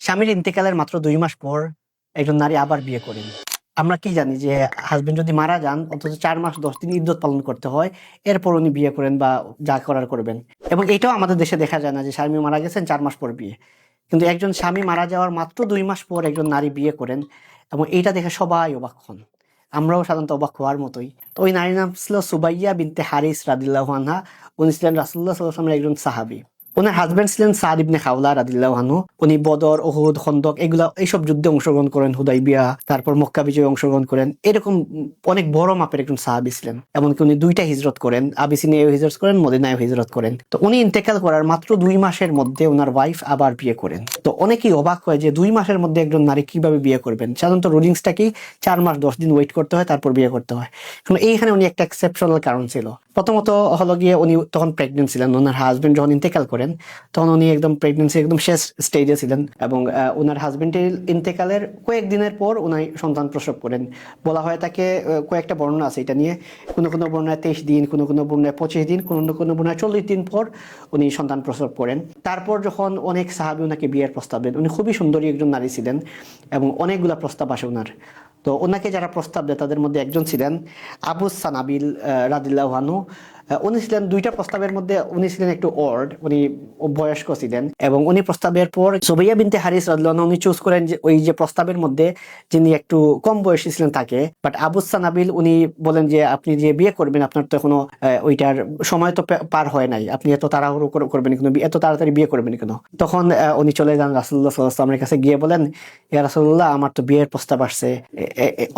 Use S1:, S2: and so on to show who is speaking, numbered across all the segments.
S1: স্বামীর ইন্তেকালের মাত্র 2 মাস পর একজন নারী আবার বিয়ে করেন। আমরা কি জানি যে হাজবেন্ড যদি মারা যান অন্তত 4 মাস 10 দিন ইদ্যত পালন করতে হয়, এরপর উনি বিয়ে করেন বা যা করার করবেন। এবং এটাও আমাদের দেশে দেখা যায় না যে স্বামী মারা গেছেন 4 মাস পর বিয়ে, কিন্তু একজন স্বামী মারা যাওয়ার মাত্র 2 মাস পর একজন নারী বিয়ে করেন এবং এইটা দেখে সবাই অবাক হন। আমরাও সাধারণত অবাক হওয়ার মতোই। তো ওই নারীর নাম ছিল সুবাইয়া বিনতে হারিস রাদিয়াল্লাহু আনহা। উনি ছিলেন রাসূলুল্লাহ সাল্লাল্লাহু আলাইহি ওয়াসাল্লামের একজন সাহাবী। ওনার হাজবেন্ড ছিলেন সাদ ইবনে খাওলা রাদিয়াল্লাহু আনহু। উনি বদর, উহুদ, খন্দক এইসব যুদ্ধে অংশগ্রহণ করেন, হুদাইবিয়া, তারপর মক্কা বিজয়ে অংশগ্রহণ করেন। এরকম অনেক বড় মাপের একজন সাহাবী ছিলেন। এমনকি উনি 2টা হিজরত করেন, আবিসিনিয়ায় হিজরত করেন, মদিনায় হিজরত করেন। তো উনি ইন্তেকাল করার মাত্র 2 মাসের মধ্যে ওনার ওয়াইফ আবার বিয়ে করেন। তো অনেকেই অবাক হয় যে 2 মাসের মধ্যে একজন নারী কিভাবে বিয়ে করবেন। সাধারণত রুলিংসটা কি 4 মাস 10 দিন ওয়েট করতে হয়, তারপর বিয়ে করতে হয়। কিন্তু এইখানে উনি একটা এক্সেপশনাল কারণ ছিল। প্রথমত হলো গিয়ে উনি তখন প্রেগনেন্ট ছিলেন। ওনার হাজবেন্ড যখন ইন্তেকাল করেন তখন উনি একদম প্রেগনেন্সি একদম শেষ স্টেজে ছিলেন এবং ওনার হাজবেন্ডের ইন্তেকালের কয়েকদিনের পর উনি সন্তান প্রসব করেন। বলা হয় তাকে, কয়েকটা বর্ণনা আছে এটা নিয়ে, কোনো কোনো বর্ণনায় 23 দিন, কোনো কোনো বর্ণনায় 25 দিন, কোনো কোনো বর্ণনায় 40 দিন পর উনি সন্তান প্রসব করেন। তারপর যখন অনেক সাহাবী ওনাকে বিয়ের প্রস্তাব দেন, উনি খুবই সুন্দরী একজন নারী ছিলেন এবং অনেকগুলা প্রস্তাব আসে ওনার। তো ওনাকে যারা প্রস্তাব দেয় তাদের মধ্যে একজন ছিলেন আবু সানাবিল রাদিয়াল্লাহু আনহু। উনি ছিলেন 2টা প্রস্তাবের মধ্যে, উনি ছিলেন একটু উনি বয়স্ক ছিলেন এবং উনি প্রস্তাবের পর সুবাইয়া বিনতে হারিস রাদিয়াল্লাহু আনহু উনি চুজ করেন যে ওই যে প্রস্তাবের মধ্যে যিনি একটু কম বয়সী ছিলেন তাকে। বাট আবু সানাবিল উনি বলেন যে আপনি যে বিয়ে করবেন আপনার তো এখনো ওইটার সময় তো পার হয় নাই, আপনি এত তাড়াহুড়ো করবেন কেন, এত তাড়াতাড়ি বিয়ে করবেন কেন? তখন উনি চলে যান রাসূলুল্লাহ সাল্লাল্লাহু আলাইহি ওয়াসাল্লামের কাছে, গিয়ে বলেন, ইয়া রাসূলুল্লাহ, আমার তো বিয়ের প্রস্তাব আসছে,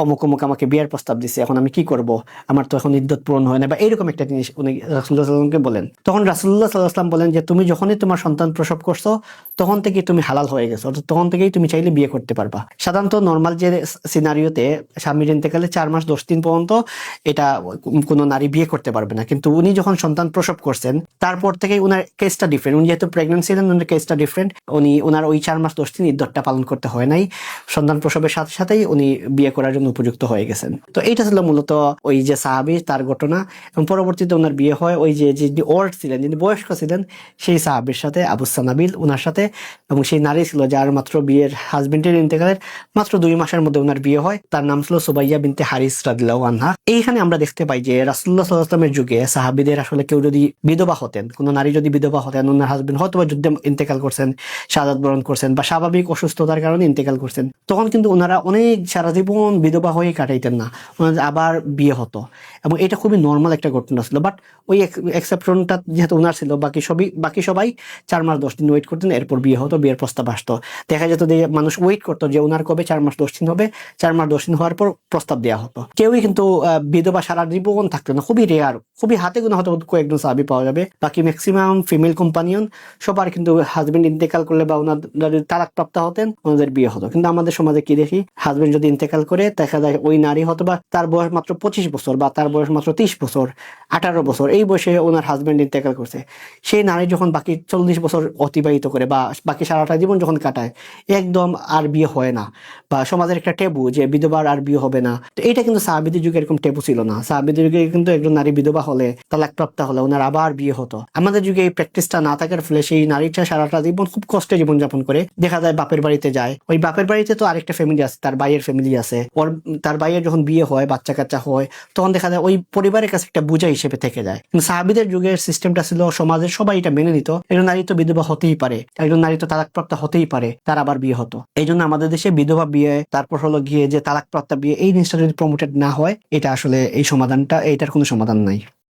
S1: অমুক অমুক আমাকে বিয়ের প্রস্তাব দিছে, এখন আমি কি করব? আমার তো এখন ইদ্যত পূরণ হয় না, বা এরকম একটা জিনিস উনি রাসূলুল্লাহ সাল্লাল্লাহু আলাইহি ওয়াসাল্লামকে বলেন। তখন রাসূলুল্লাহ সাল্লাল্লাহু আলাইহি ওয়াসাল্লাম বলেন যে তুমি যখনই তোমার সন্তান প্রসব করছো তখন থেকেই তুমি হালাল হয়ে গেছো, অর্থাৎ তখন থেকেই তুমি চাইলে বিয়ে করতে পারবা। সাধারণত নর্মাল যে সিনারিওতে স্বামীর ইন্তেকালে 4 মাস 10 দিন পর্যন্ত এটা কোনো নারী বিয়ে করতে পারবে না, কিন্তু উনি যখন সন্তান প্রসব করছেন তারপর থেকেই উনার কেসটা ডিফারেন্ট। উনি যেহেতু প্রেগনেন্ট ছিলেন, উনার কেসটা ডিফারেন্ট। ওনার ওই 4 মাস 10 দিন ইদ্যতটা পালন করতে হয় নাই, সন্তান প্রসবের সাথে সাথেই উনি বিয়ে করার জন্য উপযুক্ত হয়ে গেছেন। তো এইটা ছিল মূলত ওই যে সাহাবী তার ঘটনা। এবং পরবর্তীতে ওনার বিয়ে হয় ওই যে যিনি ওল্ড ছিলেন, যিনি বয়স্ক ছিলেন, সেই সাহাবীর সাথে, আবু সানাবিল ওনার সাথে। এবং সেই নারী ছিল যার মাত্র বিয়ের হাজবেন্ডের ইন্তেকালের মাত্র 2 মাসের মধ্যে ওনার বিয়ে হয়, তার নাম ছিল সুবাইয়া বিনতে হারিস রাদিয়াল্লাহু আনহা। এইখানে আমরা দেখতে পাই যে রাসূলুল্লাহ সাল্লাল্লাহু আলাইহি ওয়াসাল্লামের যুগে সাহাবীদের আসলে কেউ যদি বিধবা হতেন, কোনো নারী যদি বিধবা হতেন, ওনার হাজবেন্ড হয়তো বা যুদ্ধে ইন্তেকাল করছেন, শাহাদাত বরণ করছেন বা স্বাভাবিক অসুস্থতার কারণে ইন্তেকাল করছেন, তখন কিন্তু ওনারা অনেক সারা জীবন বিধবা হয়ে কাটাইতেন না, ওনাদের আবার বিয়ে হতো। এবং এটা খুবই নর্মাল একটা ঘটনা ছিল। বাট ওই এক্সেপশনটা যেহেতু ওনার ছিল, বাকি সবাই 4 মাস 10 দিন ওয়েট করতেন, এরপর বিয়ে হতো, বিয়ের প্রস্তাব আসতো। দেখা যেত যে মানুষ ওয়েট করতো যে ওনার কবে 4 মাস 10 দিন হবে, 4 মাস 10 দিন হওয়ার পর প্রস্তাব দেওয়া হতো। কেউই কিন্তু বিধবা সারা জীবন থাকতো না, খুবই রেয়ার, খুবই হাতে গোনা হয়তো কয়েকজন সাহাবী পাওয়া যাবে। বাকি ম্যাক্সিমাম ফিমেল কম্পানিয়ন সবার কিন্তু হাজবেন্ড ইন্তেকাল করলে বা ওনাদের তালাক প্রাপ্ত হতেন, ওনাদের বিয়ে হতো। কিন্তু আমাদের সমাজে কি দেখি, হাজবেন্ড যদি ইন্তেকাল করে দেখা যায় ওই নারী হতো বা তার বয়স মাত্র 25 বছর বা তার বয়স মাত্র 30 বছর, 18 বছর, এই বয়সে ওনার হাজবেন্ড ইন্তেকাল করছে। সেই নারী যখন বাকি 40 বছর অতিবাহিত করে বা বাকি সারাটা জীবন যখন কাটায়, একদম আর বিয়ে হয় না, বা সমাজের একটা টেবু যে বিধবার আর বিয়ে হবে না। তো এটা কিন্তু সাহাবীদের যুগে এরকম টেবু ছিল না। সাহাবীদের যুগে কিন্তু একজন নারী বিধবা হলে, তালাকপ্রাপ্ত হলে ওনার আবার বিয়ে হতো। আমাদের যুগে এই প্র্যাকটিসটা না থাকার ফলে সেই নারীটা সারাটা জীবন খুব কষ্টে জীবনযাপন করে, দেখা যায় বাপের বাড়িতে যায়। ওই বাপের বাড়িতে তো আরেকটা ফ্যামিলি আছে, তার ভাইয়ের ফ্যামিলি আছে, তার ভাইয়ের যখন বিয়ে হয়, বাচ্চা কাচ্চা হয়, তখন দেখা যায় ওই পরিবারের কাছে একটা বোঝা হিসেবে থেকে যায়। কিন্তু সাহাবীদের যুগের সিস্টেমটা ছিল সমাজের সবাই এটা মেনে নিত, একজন নারী তো বিধবা হতেই পারে, একজন নারী তো তালাকপ্রাপ্ত হতেই পারে, তার আবার বিয়ে হতো। এই জন্য আমাদের দেশে বিধবা বিয়ে, তারপর হলো গিয়ে যে তালাকপ্রাপ্ত বিয়ে, এই জিনিসটা যদি প্রমোটেড না হয়, এটা আসলে এইটার কোনো সমাধান নাই।